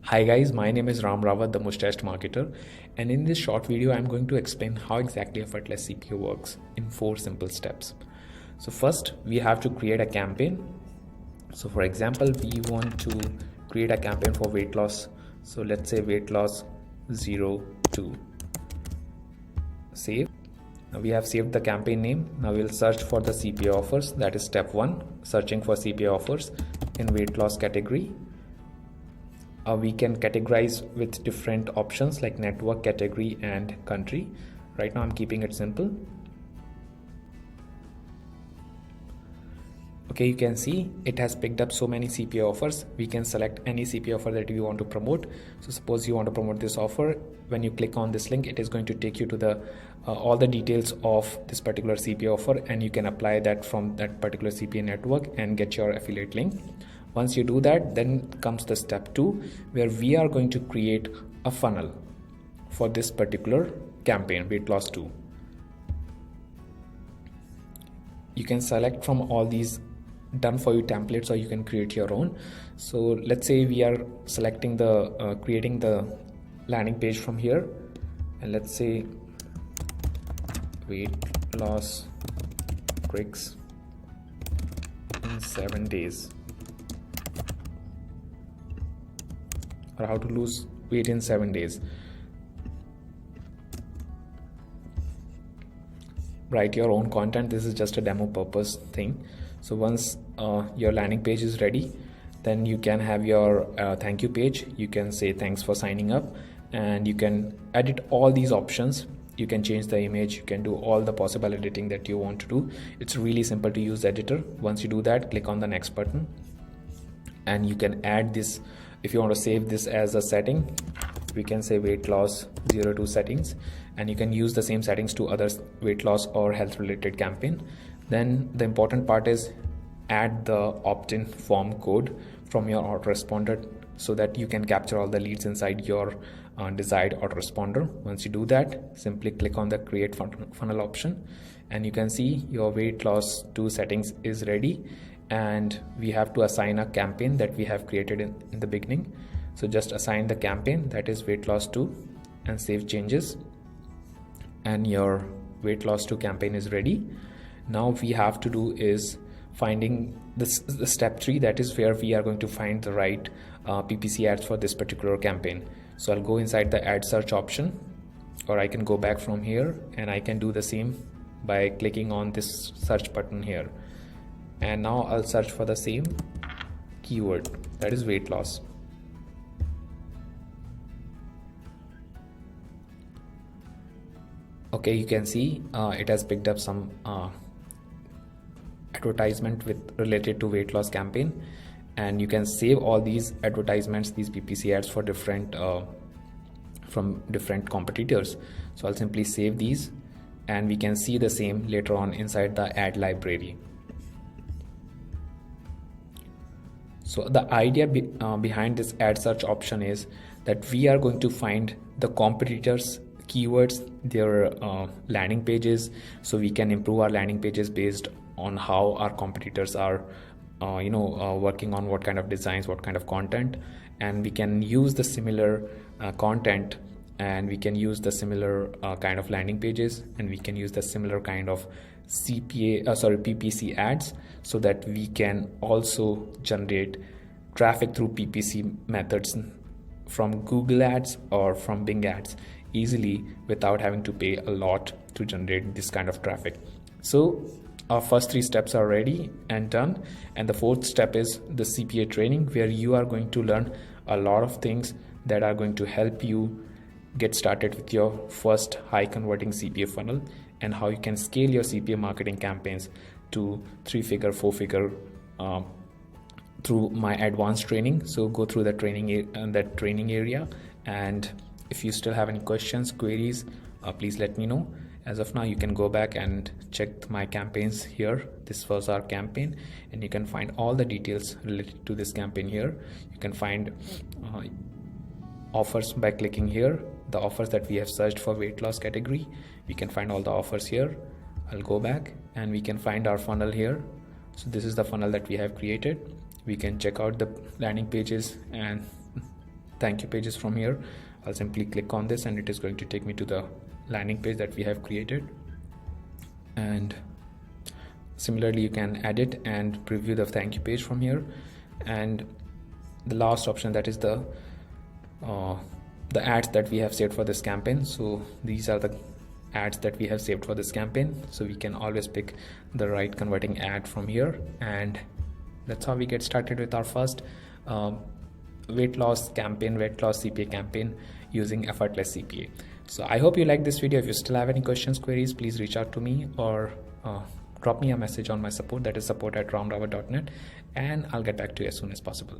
Hi guys, my name is Ram Rawat, the Mustached Marketer, and in this short video I'm going to explain how exactly Effortless CPA works in 4 simple steps. So first we have to create a campaign. So for example, we want to create a campaign for weight loss. So let's say weight loss 02. Save. Now we have saved the campaign name. Now we'll search for the CPA offers. That is step 1, searching for CPA offers in weight loss category. We can categorize with different options like network, category and country. Right now I'm keeping it simple. Okay, you can see it has picked up so many CPA offers. We can select any CPA offer that we want to promote. So suppose you want to promote this offer. When you click on this link, it is going to take you to the all the details of this particular CPA offer, and you can apply that from that particular CPA network and get your affiliate link. Once you do that, then comes the step 2, where we are going to create a funnel for this particular campaign, weight loss 2. You can select from all these done for you templates, or you can create your own. So let's say we are selecting the creating the landing page from here, and let's say weight loss tricks in 7 days, or how to lose weight in 7 days. Write your own content. This is just a demo purpose thing. So once your landing page is ready, then you can have your thank you page. You can say thanks for signing up, and you can edit all these options. You can change the image, you can do all the possible editing that you want to do. It's really simple to use the editor. Once you do that, click on the next button, and you can add this. If you want to save this as a setting, we can say weight loss 02 settings, and you can use the same settings to other weight loss or health related campaign. Then the important part is add the opt-in form code from your autoresponder, so that you can capture all the leads inside your desired autoresponder. Once you do that, simply click on the create funnel option, and you can see your weight loss 2 settings is ready, and we have to assign a campaign that we have created in the beginning. So just assign the campaign, that is weight loss 2, and save changes, and your weight loss 2 campaign is ready. Now we have to do is finding the step 3, that is where we are going to find the right PPC ads for this particular campaign. So I'll go inside the ad search option, or I can go back from here, and I can do the same by clicking on this search button here. And now I'll search for the same keyword, that is weight loss. Okay, you can see it has picked up some advertisement related to weight loss campaign, and you can save all these advertisements, these PPC ads for different from different competitors. So I'll simply save these, and we can see the same later on inside the ad library. So the idea behind this ad search option is that we are going to find the competitors' keywords, their landing pages, so we can improve our landing pages based on how our competitors are working on what kind of designs, what kind of content, and we can use the similar content, and we can use the similar kind of landing pages, and we can use the similar kind of PPC ads, so that we can also generate traffic through PPC methods from Google ads or from Bing ads easily without having to pay a lot to generate this kind of traffic. So our first 3 steps are ready and done, and the 4th step is the CPA training, where you are going to learn a lot of things that are going to help you get started with your first high converting CPA funnel, and how you can scale your CPA marketing campaigns to 3-figure, 4-figure through my advanced training. So go through the training area, and if you still have any questions, queries, please let me know. As of now, you can go back and check my campaigns here. This was our campaign, and you can find all the details related to this campaign here. You can find offers by clicking here, the offers that we have searched for weight loss category. We can find all the offers here. I'll go back, and we can find our funnel here. So this is the funnel that we have created. We can check out the landing pages and thank you pages from here. I'll simply click on this and it is going to take me to the landing page that we have created. And similarly, you can edit and preview the thank you page from here. And the last option, that is the ads that we have saved for this campaign. So these are the ads that we have saved for this campaign, so we can always pick the right converting ad from here. And that's how we get started with our first weight loss CPA campaign using Effortless CPA. So I hope you like this video. If you still have any questions, queries, please reach out to me or drop me a message on my support, that is support@ramrawat.net, and I'll get back to you as soon as possible.